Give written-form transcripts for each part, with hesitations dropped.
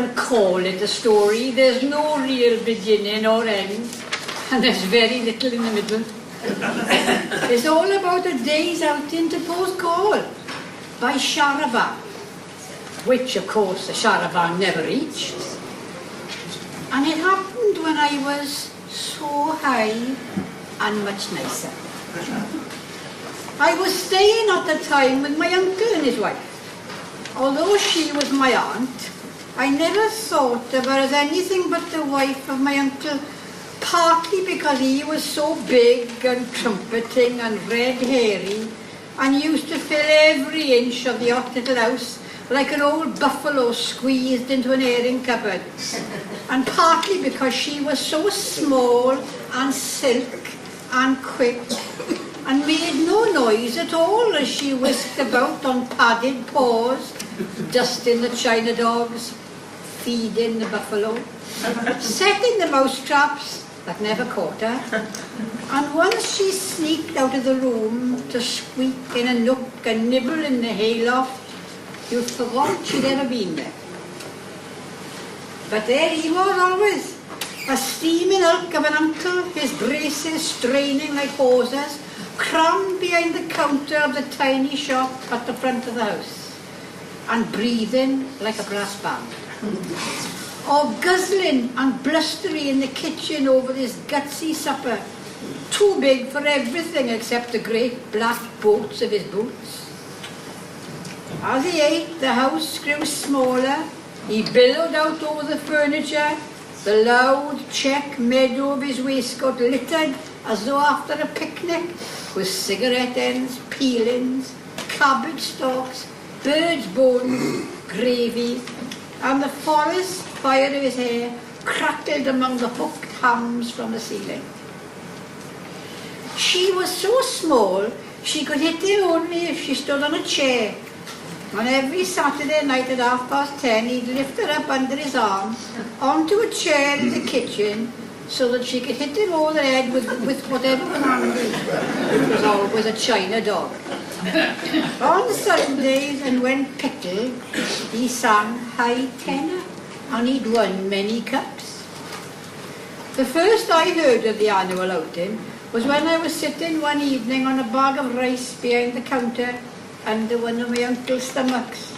can call it a story. There's no real beginning or end, and there's very little in the middle. It's all about a day's outing to Porthcawl by Charavan, which of course the Charavan never reached. And it happened when I was so high and much nicer. I was staying at the time with my uncle and his wife. Although she was my aunt, I never thought of her as anything but the wife of my uncle, partly because he was so big and trumpeting and red-hairy and used to fill every inch of the hot little house like an old buffalo squeezed into an airing cupboard, and partly because she was so small and silk and quick and made no noise at all as she whisked about on padded paws, dusting the china dogs, feeding the buffalo, setting the mouse traps that never caught her. And once she sneaked out of the room to squeak in a nook and nibble in the hayloft, you forgot she'd ever been there. But there he was always, a steaming hulk of an uncle, his braces straining like hoses, crammed behind the counter of the tiny shop at the front of the house, and breathing like a brass band. Or guzzling and blustery in the kitchen over this gutsy supper, too big for everything except the great black boats of his boots. As he ate, the house grew smaller. He billowed out over the furniture, the loud check meadow of his waistcoat littered as though after a picnic, with cigarette ends, peelings, cabbage stalks, bird's bones, gravy, and the forest fire of his hair crackled among the hooked hams from the ceiling. She was so small she could hit him only if she stood on a chair. And every Saturday night at 10:30 he'd lift her up under his arm onto a chair in the kitchen so that she could hit him over the head with whatever was handy, which was always a china dog. On Sundays and when pickled, he sang high tenor, and he'd won many cups. The first I heard of the annual outing was when I was sitting one evening on a bag of rice behind the counter under one of my uncle's stomachs,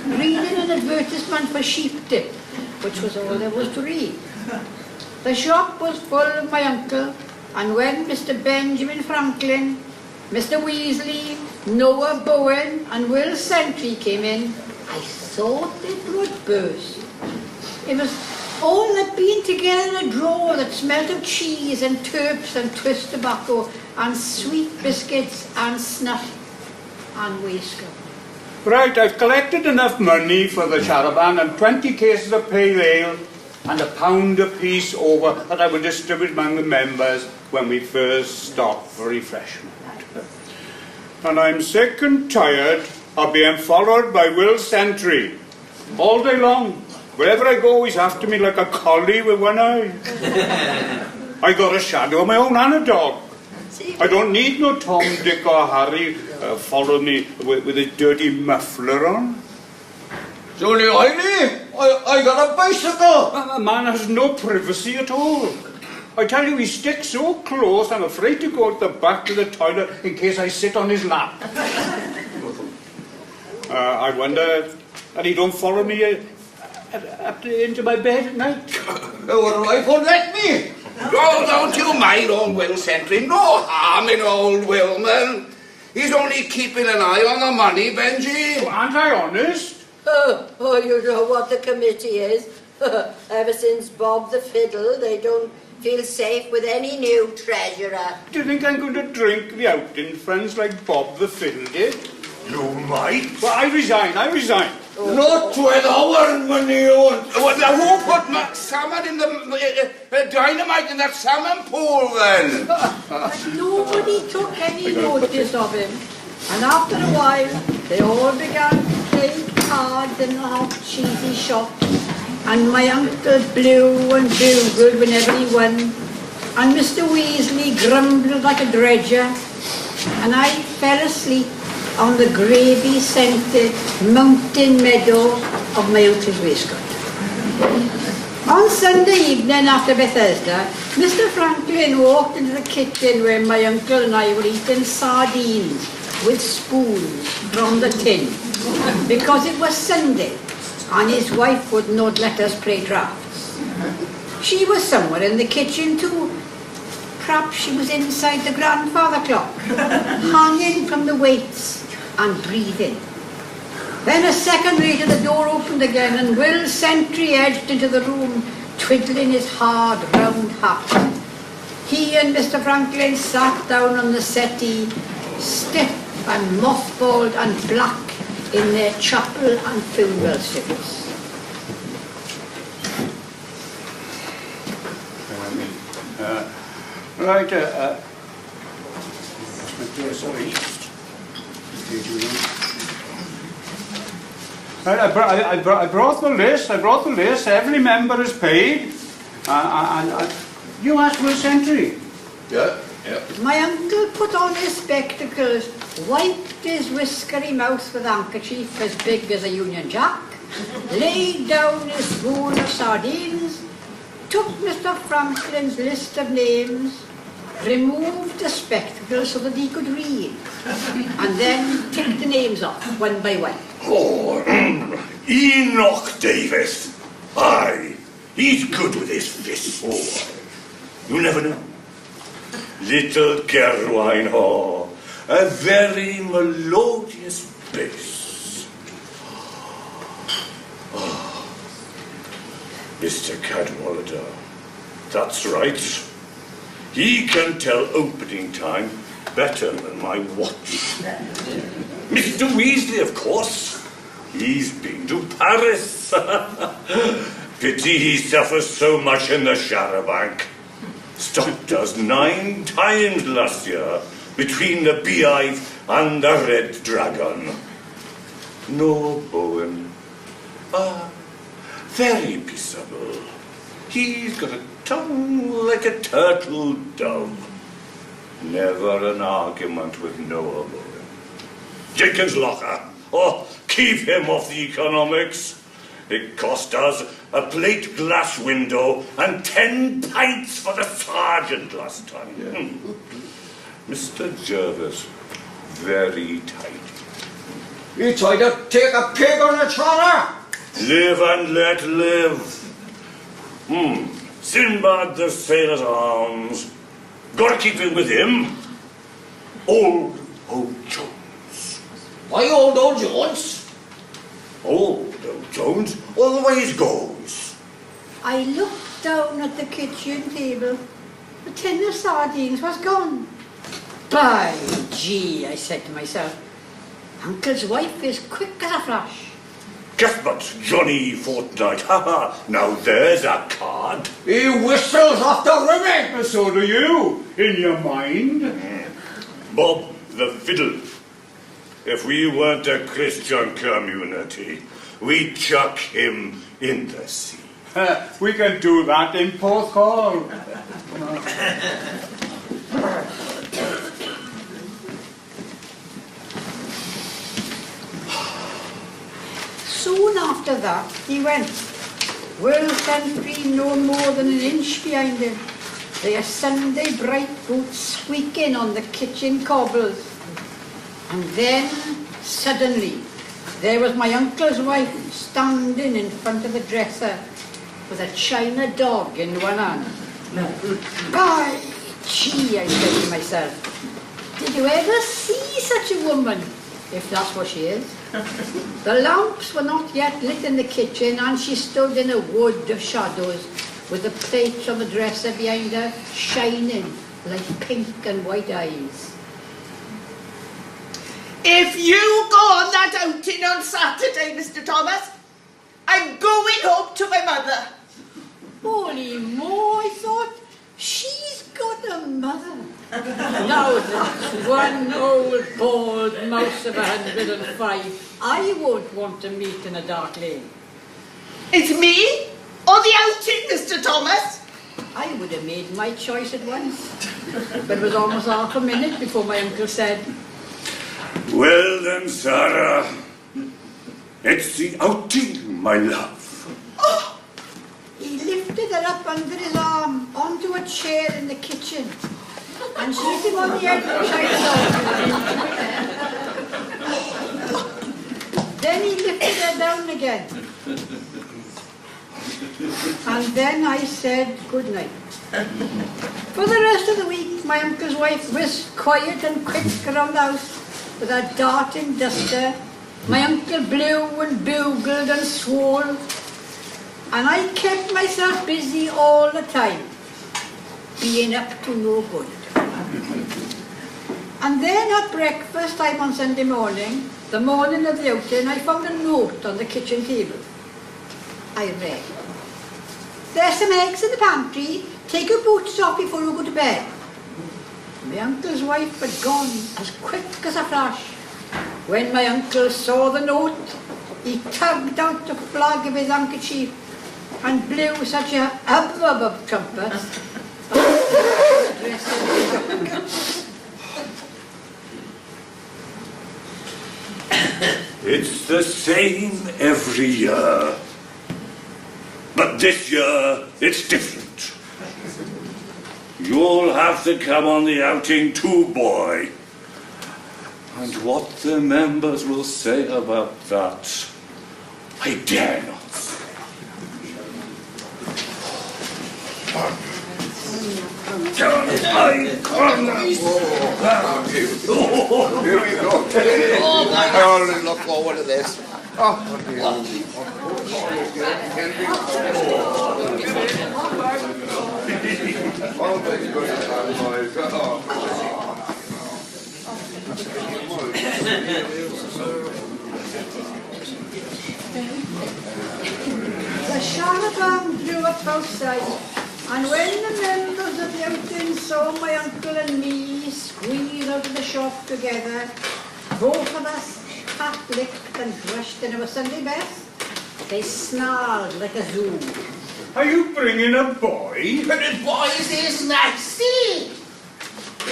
reading an advertisement for sheep dip, which was all there was to read. The shop was full of my uncle, and when Mr. Benjamin Franklin, Mr. Weasley, Noah Bowen and Will Sentry came in, I thought it would burst. It was all that being together in a drawer that smelt of cheese and turps and twist tobacco and sweet biscuits and snuff and waistcoat. Right, I've collected enough money for the Charavan and 20 cases of pale ale and £1 apiece over that I will distribute among the members when we first stop for refreshment. And I'm sick and tired of being followed by Will Sentry all day long. Wherever I go, he's after me like a collie with one eye. I got a shadow of my own and a dog. I don't need no Tom, Dick or Harry follow me with a dirty muffler on. It's only I got a bicycle. A man has no privacy at all. I tell you, he sticks so close, I'm afraid to go at the back of the toilet in case I sit on his lap. I wonder that he don't follow me into my bed at night. Your wife won't let me. Oh, don't you mind old Will Sentry. No harm in old Will, man. He's only keeping an eye on the money, Benji. Aren't I honest? Oh, you know what the committee is. Ever since Bob the Fiddle, they don't feel safe with any new treasurer. Do you think I'm going to drink the outing funds like Bob the Fiddle did? You might. Well, I resign. Oh. Not with our money. Who put salmon in the dynamite in that salmon pool then? But nobody took any notice of him. And after a while, they all began to play cards in the hot, cheesy shop. And my uncle blew and bugled whenever he won. And Mr. Weasley grumbled like a dredger. And I fell asleep on the gravy-scented mountain meadow of my uncle's waistcoat. On Sunday evening after Bethesda, Mr. Franklin walked into the kitchen where my uncle and I were eating sardines with spoons from the tin because it was Sunday and his wife would not let us play drafts. She was somewhere in the kitchen too. Perhaps she was inside the grandfather clock, hanging from the weights and breathing. Then a second later the door opened again and Will Sentry edged into the room, twiddling his hard round hat. He and Mr. Franklin sat down on the settee, stiff and mothballed and black in their chapel and funeral suits. Right, I brought the list. Every member is paid. And you asked Will Sentry. Yeah. My uncle put on his spectacles, wiped his whiskery mouth with a handkerchief as big as a Union Jack, laid down his bowl of sardines, took Mr. Franklin's list of names, removed the spectacles so that he could read, and then ticked the names off one by one. Oh, Enoch Davis. Aye, he's good with his fists. Oh, you never know. Little Gerwine, oh, a very melodious bass. Oh, Mr. Cadwallader, that's right. He can tell opening time better than my watch. Mr. Weasley, of course. He's been to Paris. Pity he suffers so much in the charabanc. Stopped us 9 times last year between the Beehive and the Red Dragon. No Bowen. Very peaceable. He's got a tongue like a turtle dove. Never an argument with Noah Bowen. Jenkins Locker. Oh, keep him off the economics. It cost us a plate glass window and 10 pints for the sergeant last time. Mr. Jervis, very tight. You tried to take a pig on a trotter? Live and let live. Sinbad the Sailor's Arms. Gotta keep in with him. Old Jones. Why old Jones? Old Jones always goes. I looked down at the kitchen table. The tin of sardines was gone. By gee, I said to myself, Uncle's wife is quick as a flash. Cuthbert Johnny Fortnight. Now there's a card. He whistles off the ribbon. So do you, in your mind. Bob the Fiddle. If we weren't a Christian community, we'd chuck him in the sea. We can do that in Porthcawl. Soon after that, he went. Will Sentry no more than an inch behind him, their Sunday bright boots squeaking on the kitchen cobbles. And then, suddenly, there was my uncle's wife standing in front of the dresser with a china dog in one hand. By gee, I said to myself, did you ever see such a woman, if that's what she is? The lamps were not yet lit in the kitchen and she stood in a wood of shadows with the plates on the dresser behind her shining like pink and white eyes. If you go on that outing on Saturday, Mr. Thomas, I'm going home to my mother. Holy mo, I thought, she's got a mother. Now that's one old bald mouse of 105 I won't want to meet in a dark lane. It's me or the outing, Mr. Thomas? I would have made my choice at once, but it was almost half a minute before my uncle said, Well then, Sarah, it's the outing, my love. Oh, lifted her up under his arm onto a chair in the kitchen and she hit him on the head and tried it out. Then he lifted her down again. And then I said good night. For the rest of the week, my uncle's wife was quiet and quick around the house with her darting duster. My uncle blew and bugled and swore, and I kept myself busy all the time, being up to no good. And then at breakfast time on Sunday morning, the morning of the outing, I found a note on the kitchen table. I read, "There's some eggs in the pantry. Take your boots off before you go to bed." My uncle's wife had gone as quick as a flash. When my uncle saw the note, he tugged out the flag of his handkerchief and blew such a hubbub of trumpet. It's the same every year. But this year, it's different. You'll have to come on the outing too, boy. And what the members will say about that, I dare not. Here we go. I already look forward to this. Oh, The charabanc drew up outside, and when the members of the outing saw my uncle and me squeeze out of the shop together, both of us half-licked and dressed in our Sunday best, they snarled like a zoo. Are you bringing a boy? But the boys is nasty.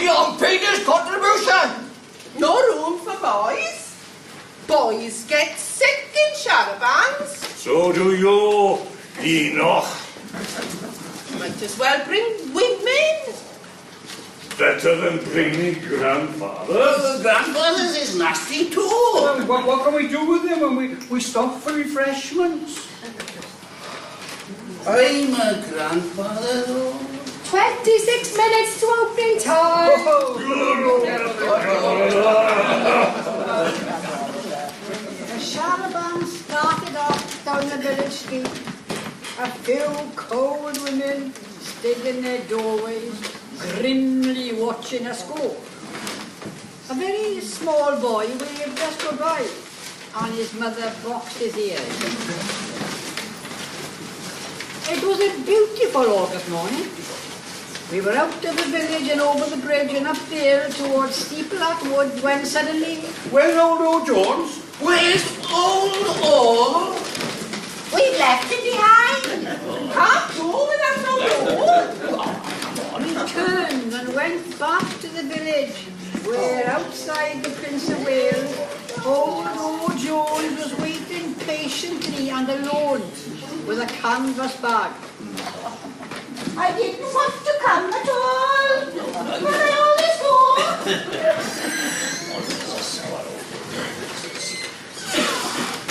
Young Peter's contribution. No room for boys. Boys get sick in charabancs. So do you, Enoch. Might as well bring women. Better than bringing grandfathers. Grandfathers is nasty too. Well, what can we do with them when we stop for refreshments? I'm a grandfather though. 26 minutes to opening time. The charabanc started off down the village street. A few cold women stood in their doorways, grimly watching us go. A very small boy waved us goodbye, and his mother boxed his ears. It was a beautiful August morning. We were out of the village and over the bridge and up the hill towards Steeple Wood when suddenly... Where's old O'Jones? Where's old? We've left it behind. Can't go without no road. We turned and went back to the village where outside the Prince of Wales, old O'Jones was waiting patiently and alone with a canvas bag. I didn't want to come at all, but I always go.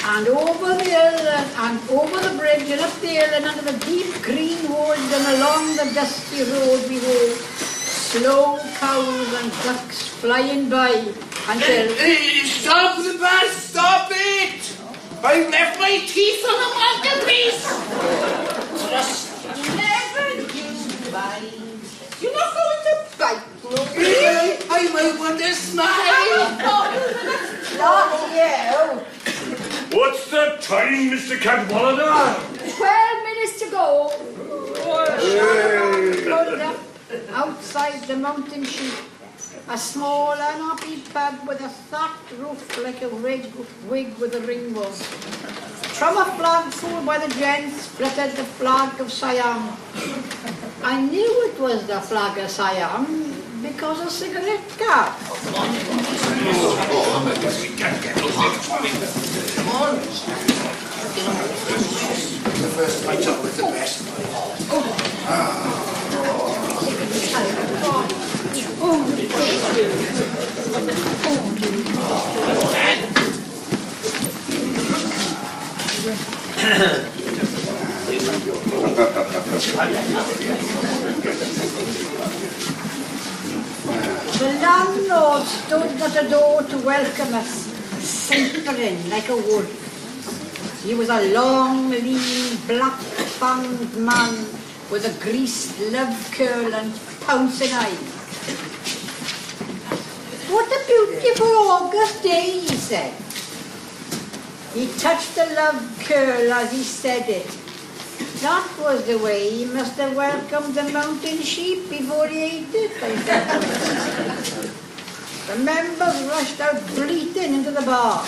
And over the hill and over the bridge and up the hill and under the deep green woods and along the dusty road we go, slow cows and ducks flying by until... Stop the bus! Stop it! I've left my teeth on the mantelpiece! Just never you mind. You're not going to bite no. I might want to smile! Not you. What's the time, Mr. Cadwallader? 12 minutes to go. Pulled up outside the mountain sheep, a small unhappy pub with a thatched roof like a red wig with a ring bow. From a flagpole by the gents fluttered the flag of Siam. I knew it was the flag of Siam because of cigarette card. The first fight's always the best. The landlord stood at the door to welcome us, simpering like a wolf. He was a long, lean, black-fanged man with a greased love curl and pouncing eyes. What a beautiful August day, he said. He touched the love curl as he said it. That was the way he must have welcomed the mountain sheep before he ate it, I said. The members rushed out bleating into the bar.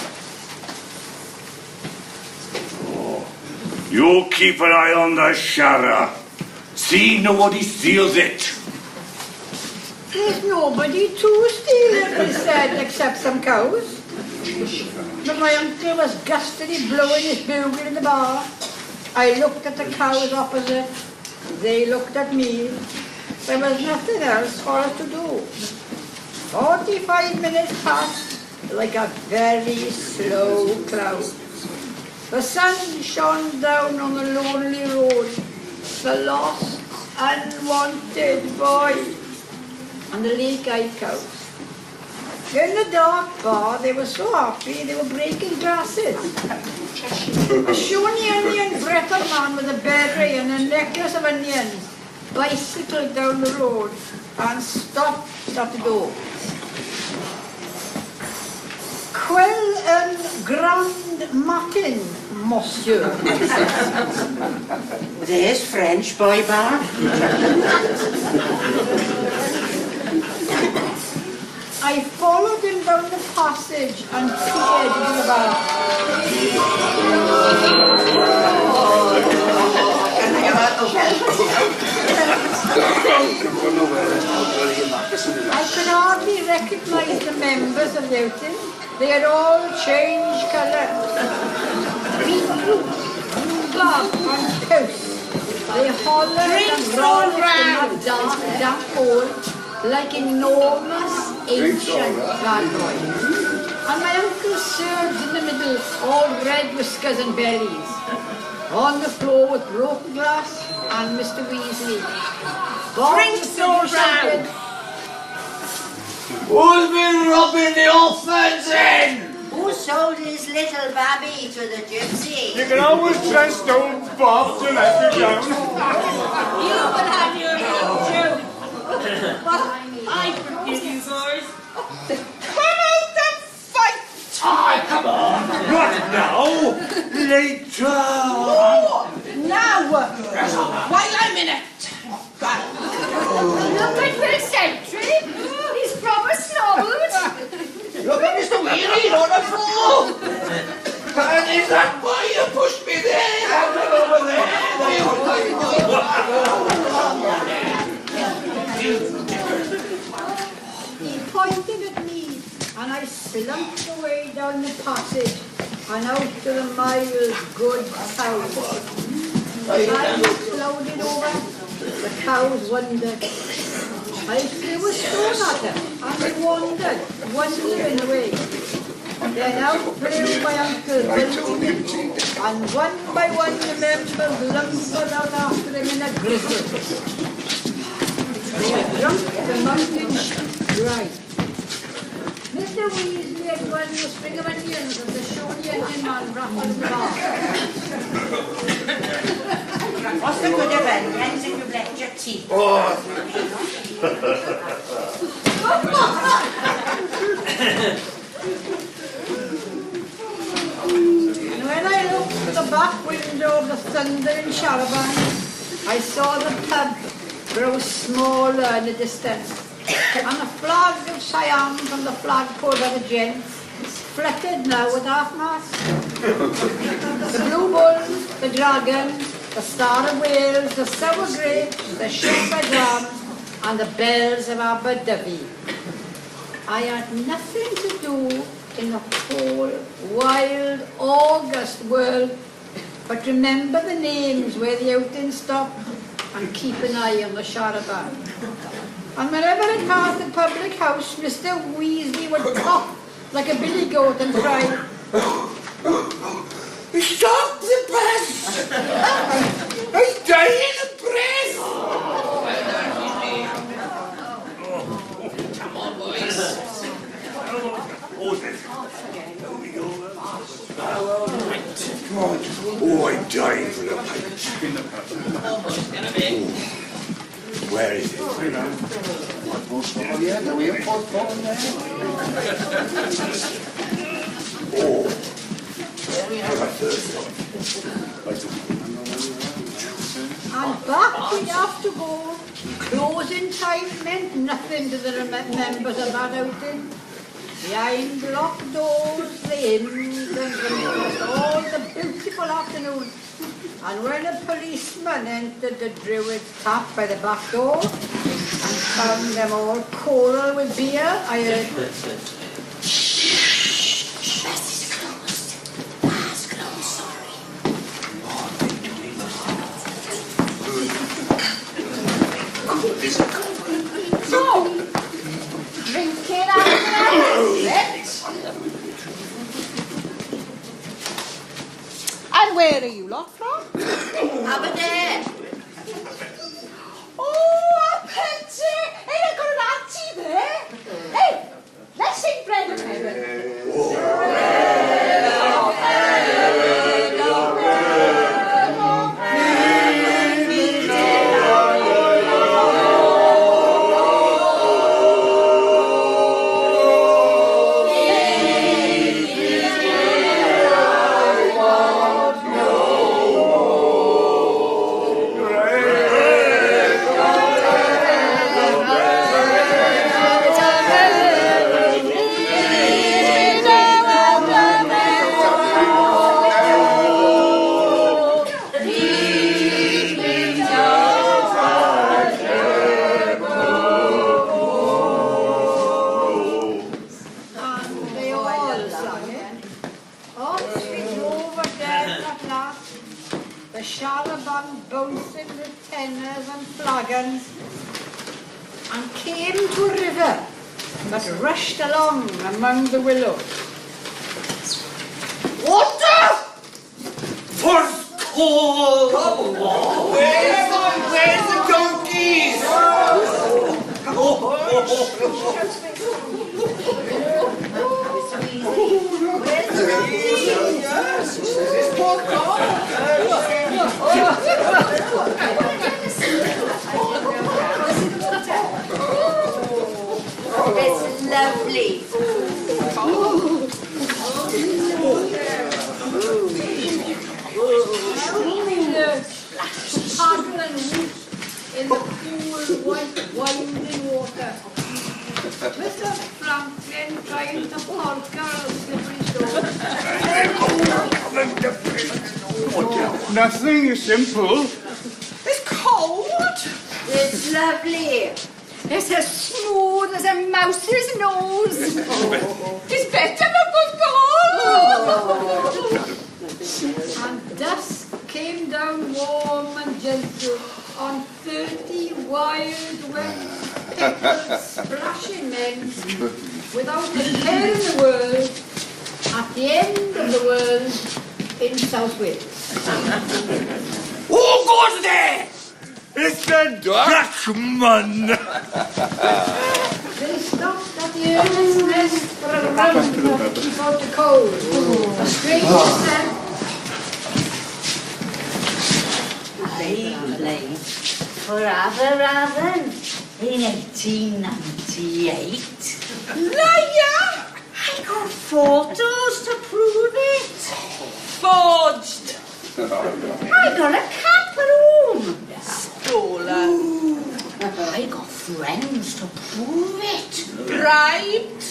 You keep an eye on the Shara. See nobody steals it. There's nobody to steal it, he said, except some cows. But my uncle was gustily blowing his bugle in the bar. I looked at the cows opposite. They looked at me. There was nothing else for us to do. 45 minutes passed like a very slow cloud. The sun shone down on the lonely road, the lost, unwanted boy, and the lake-eyed cows. In the dark bar, they were so happy they were breaking glasses. A shony onion brittle man with a beret and a necklace of onions bicycled down the road and stopped at the door. Quelle un grand matin, monsieur. There's French boy bar. I followed him down the passage and peered into the bar. I could hardly recognize the members of the outing. They had all changed colour. Beetroot, rhubarb and puss. They hollered and rolled in that dark, damp hole like enormous, ancient bad boys. And my uncle served in the middle, all red whiskers and bellies. On the floor with broken glass and Mr. Weasley. Drinks all round. Who's been rubbing the orphans in? Who sold his little babby to the gypsy? You can always trust old Bob to let you down. You will have your own But I forgive you, boys. Come out and fight! Ah, come on. Not now. Later. Oh, now, while I'm in it. Look at Will Sentry. He's proper snobbled. Look at Mr. Weary on the floor. And is that why you pushed me there? Out and over there. He pointed at me and I slumped away down the passage and out to the mild, good cows. The lights clouded over, the cows wondered. I threw a stone at them and they wandered, wandering away. Then out flew my uncle Willie, and one by one the members lumbered out after him in a grizzle. They had drunk the mountain dry. Mr. Weasley had won the string of onions and the shony onion man rattled the bar. What's the good of onions if you've left your teeth? And when I looked at the back window of the thundering charabanc, I saw the pub grow smaller in the distance, and the flag of Siam from the flagpole of the gents fluttered now at half-mast. The blue bull, the dragon, the star of Wales, the sour grapes, the shepherd ram, and the bells of Aberdyfi. I had nothing to do in the whole wild August world but remember the names where the outings stop and keep an eye on the charabanc. And whenever I passed the public house, Mr. Weasley would cough like a billy goat and cry, Stop the press! He's dying of breath! Come on, boys. Oh, I'm dying for the pipes. Almost gonna be. Where is it? Oh, yeah, we have Porthcawl there. Oh, I'm a third one. and back we'd have to go. Closing time meant nothing to the members of that outing. Behind locked doors, the hymns and the all the beautiful afternoon. And when a policeman entered the Druid's tap by the back door and found them all choral with beer, I heard, Bessie's closed. Bar's closed, sorry. So, drinking out of And where are you lot from? Aberdeen. Oh, a pity! Hey, I've got an auntie there. Hey, let's sing Bread of Heaven. and they all sang it. Off we drove again at last, the charabanc bouncing with tenors and flagons, and came to a river that rushed along among the willows. Water! Porthcawl! Where's the donkeys? It's lovely. Paddle and whoop in the cool, white, winding water. Mr. Franklin trying to polka on slippery shores. Nothing simple. It's cold. It's lovely. It's as smooth as a mouse's nose. It's better than Porthcawl. And dusk came down warm and gentle on 30 wild, wet, pickled, splashing men without a care in the world at the end of the world in South Wales. Who goes there? It's the Dutchman! They stopped at the earl's nest for a run to keep out the cold. The stranger said, Lately, for Aberavon in 1898. Liar! I got photos to prove it. Forged. I got a caproom. Stolen. I got friends to prove it. Bribed.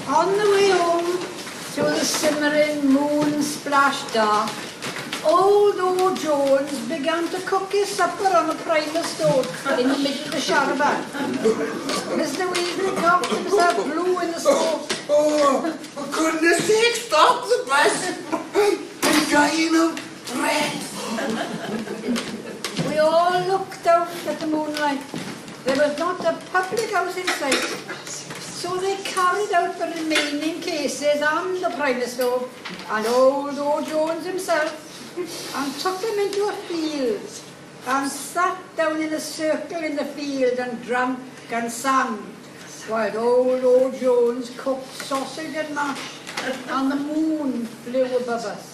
On the way home, through the simmering moon-splashed dark, old O. Jones began to cook his supper on a primer stove in the middle of the charabanc. Mr. Weasley coughed himself blue in the stove. Oh, for goodness sake, stop the bus! I'm dying of breath. We all looked out at the moonlight. There was not a public house in sight. So they carried out the remaining cases and the primer stove and old O. Jones himself and took them into a field and sat down in a circle in the field and drank and sang while old O. Jones cooked sausage and mash and the moon flew above us.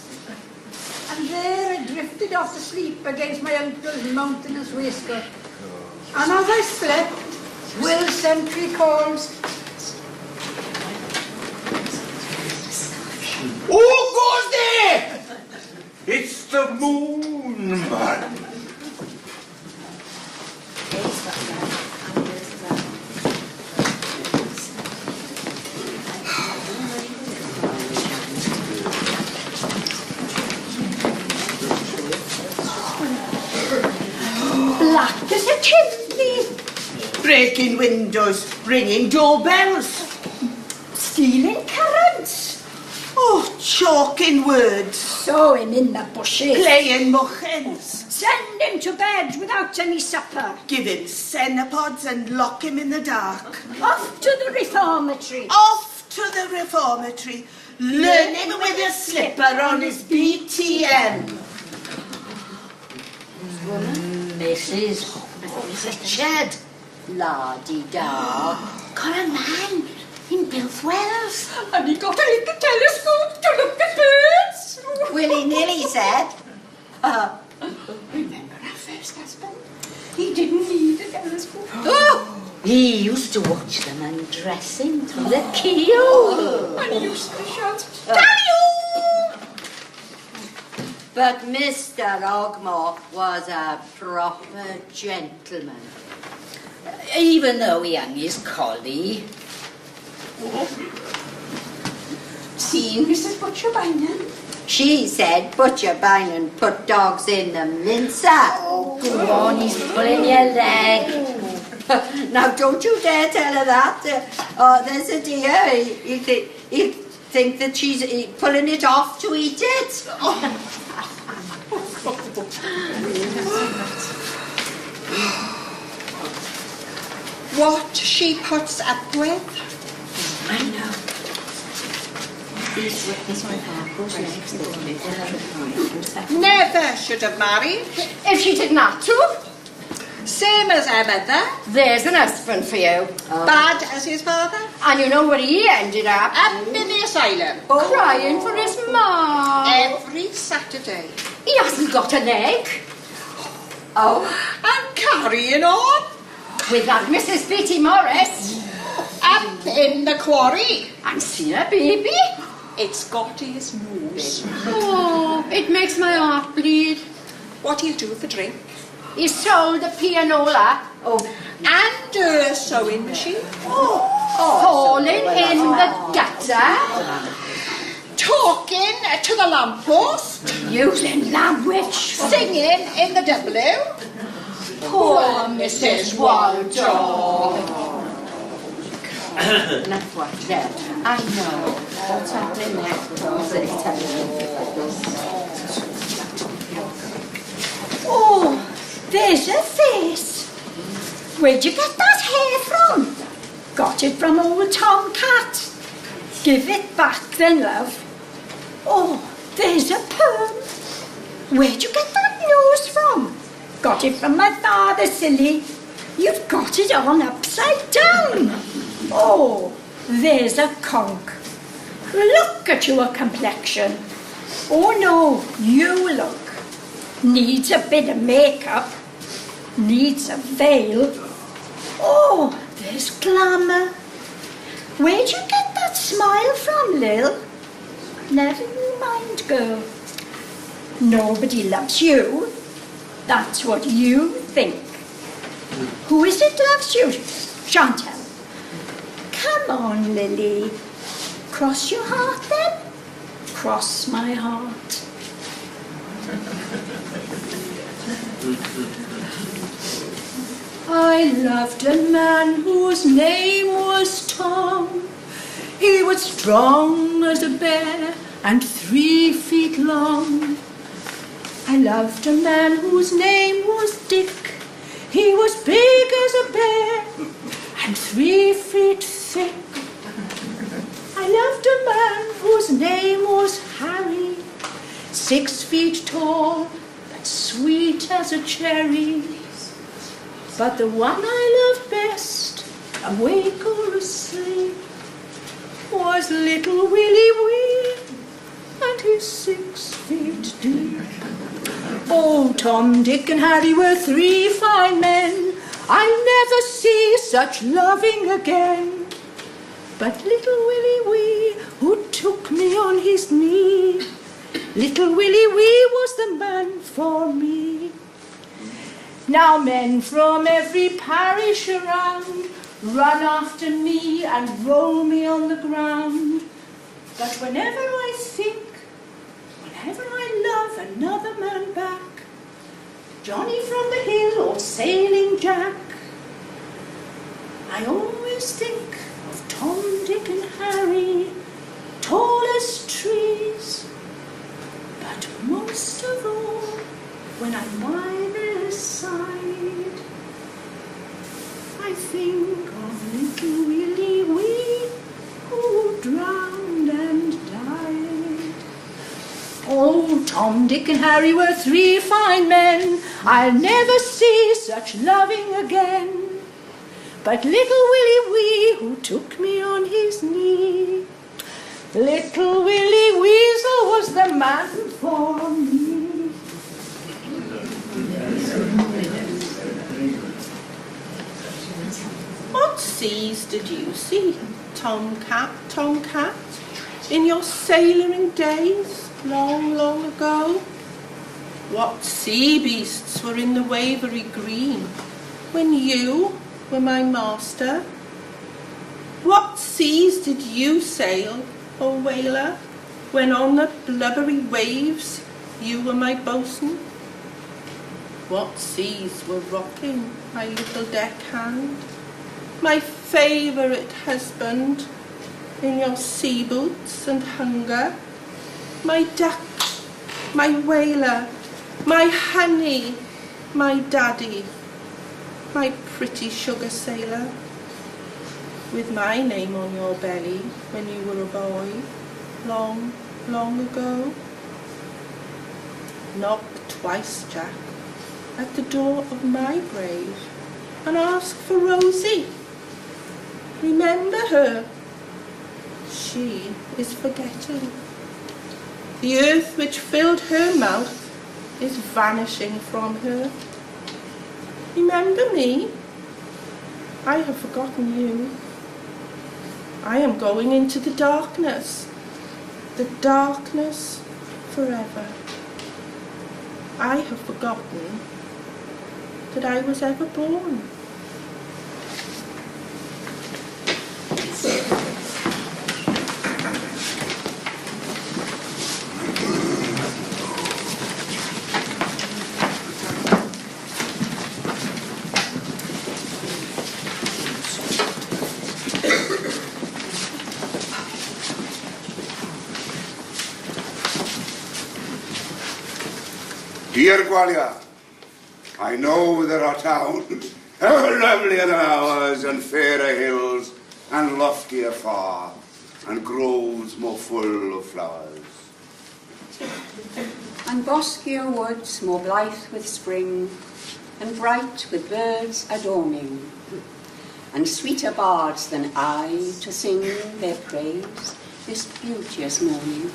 And there I drifted off to sleep against my uncle's mountainous waistcoat. And as I slept, Will Sentry called, Who goes there? It's the moon man. Black as a chimney. Breaking windows, ringing doorbells. Stealing currants. Oh, chalking words. Sow him in the bushes. Playing muffins. Send him to bed without any supper. Give him cenopods and lock him in the dark. Off to the reformatory. Off to the reformatory. Learning with a slipper on his BTM. Mrs. Richard. La-di-da. Got a man in Bilthwells. And he got a little telescope to look at birds. Willy-nilly said. Remember our first husband? He didn't need a telescope. Oh, he used to watch them undressing through the keyhole. And he used to shout, But Mr. Ogmore was a proper gentleman. Even though he hung his collie. Seen Mrs. Butcher Bynum? She said Butcher Bynum put dogs in the mincer. Go on, he's pulling your leg. Now don't you dare tell her that. There's a deer. He'll think that she's pulling it off to eat it. What she puts up with. I know. Never should have married. If she did not to, Same as her mother. there's an husband for you. Bad as his father. And you know where he ended up? Up in the asylum. Crying for his mom. Every Saturday. He hasn't got a leg. Oh, and carrying on. With that Mrs. Beatty Morris. Up in the quarry. And seen a baby. It's got his nose. Oh, it makes my heart bleed. What do you do for drink? He sold a pianola. Oh, And a sewing machine. Falling in the gutter. Talking to the lamppost. Using language. Singing in the W. Poor Mrs. Waldo. That's what there. I know. What's happening next? What's it telling me? Oh, there's a face. Where'd you get that hair from? Got it from old Tomcat. Give it back then, love. Oh, there's a perm. Where'd you get that nose from? Got it from my father, silly. You've got it on upside down. Oh, there's a conch. Look at your complexion. Oh no, you look. Needs a bit of makeup. Needs a veil. Oh, there's glamour. Where'd you get that smile from, Lil? Never mind, girl. Nobody loves you. That's what you think. Who is it loves you? Chantal. Come on, Lily. cross your heart then? Cross my heart. I loved a man whose name was Tom. He was strong as a bear and 3 feet long. I loved a man whose name was Dick. He was big as a bear and 3 feet thick. I loved a man whose name was Harry, 6 feet tall, but sweet as a cherry. But the one I loved best, awake or asleep, was little Willie Wee, and his 6 feet deep. Oh, Tom, Dick and Harry were 3 fine men. I'll never see such loving again. But little Willie Wee, who took me on his knee, little Willie Wee was the man for me. Now men from every parish around run after me and roll me on the ground. But whenever I think, whenever I love another man back, Johnny from the hill or Sailing Jack, I always think of Tom, Dick and Harry, tall as trees. But most of all, when I'm by their side, I think of little Willie Wee, who drowned and died. Oh, Tom, Dick and Harry were 3 fine men. I'll never see such loving again. But little Willie Wee, who took me on his knee, little Willie Weasel was the man for me. What seas did you see, Tomcat, Tomcat, in your sailoring days long, long ago? What sea beasts were in the wavery green when you were my master? What seas did you sail, O whaler, when on the blubbery waves you were my boatswain? What seas were rocking my little deckhand, my favourite husband, in your sea boots and hunger, my duck, my whaler, my honey, my daddy, my pretty sugar sailor, with my name on your belly when you were a boy, long, long ago? Knock twice, Jack, at the door of my grave, and ask for Rosie. Remember her. She is forgetting. The earth which filled her mouth is vanishing from her. Remember me. I have forgotten you. I am going into the darkness forever. I have forgotten that I was ever born. Dear Gwalia, I know there are towns ever lovelier than ours, and fairer hills, and loftier far, and groves more full of flowers. And boskier woods more blithe with spring, and bright with birds adorning, and sweeter bards than I to sing their praise this beauteous morning.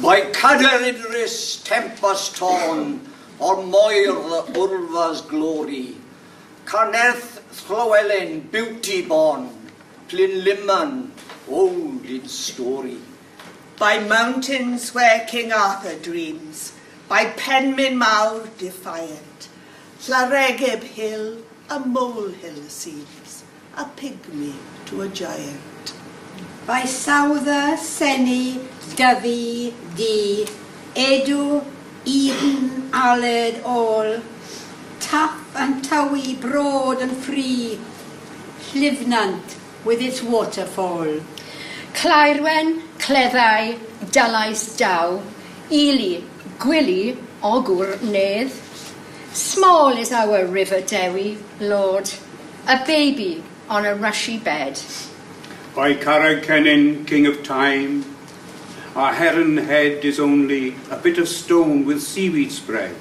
By Cadair Idris tempest torn, or Moir the Urva's glory, Carneth Llywelyn beauty born, Plinlimmon old in story. By mountains where King Arthur dreams, by Penmyn Mawr defiant, Llaregeb hill a molehill seems, a pygmy to a giant. by Souther, Senny, Dyfi, Dee, Edu, Eden, Aled, all, Taff and Towie, broad and free, Llifnant with its waterfall. Clairwen, Cleddau, Dylais Dow, Ely, Gwili, Ogwr, Nedd. Small is our river Dewi, Lord, a baby on a rushy bed. By Carreg Cennin, king of time, our heron head is only a bit of stone with seaweed spread,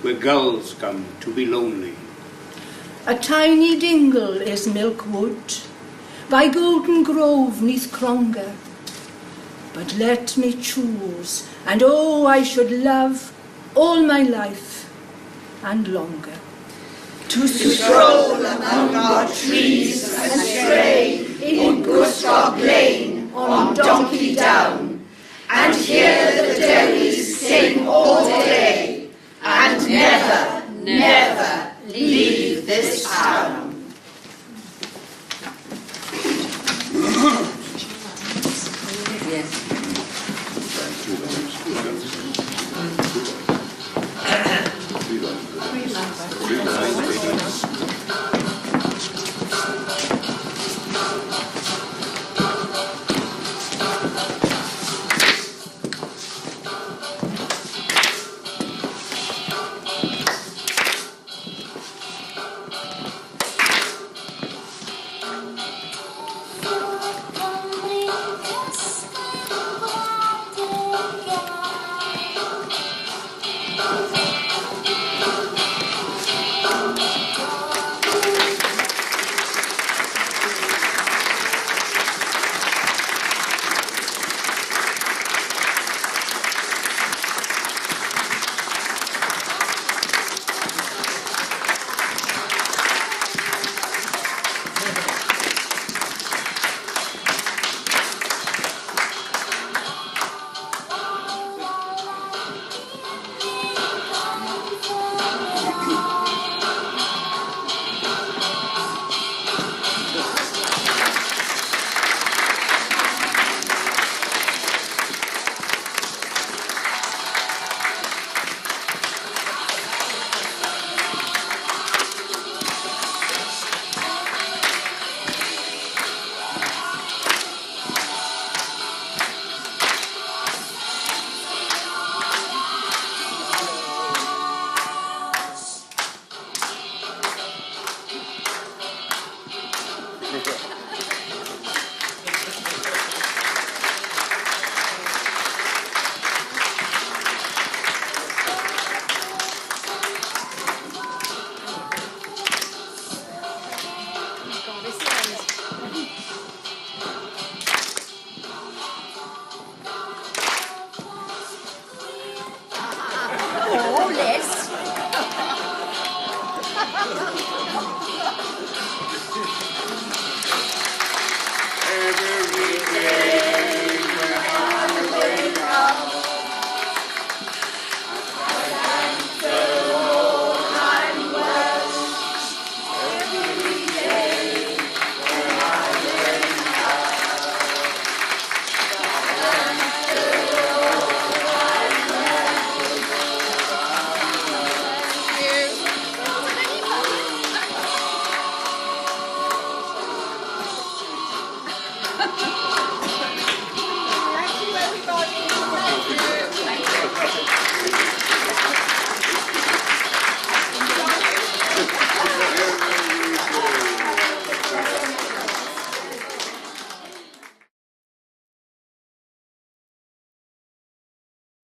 where gulls come to be lonely. A tiny dingle is Milkwood, by Golden Grove neath Cronga. But let me choose, and oh, I should love all my life and longer. To stroll among our trees and stray in Gwsgog Lane on Donkey Down, and hear the Dewis sing all day, and never, never leave this town. Yes.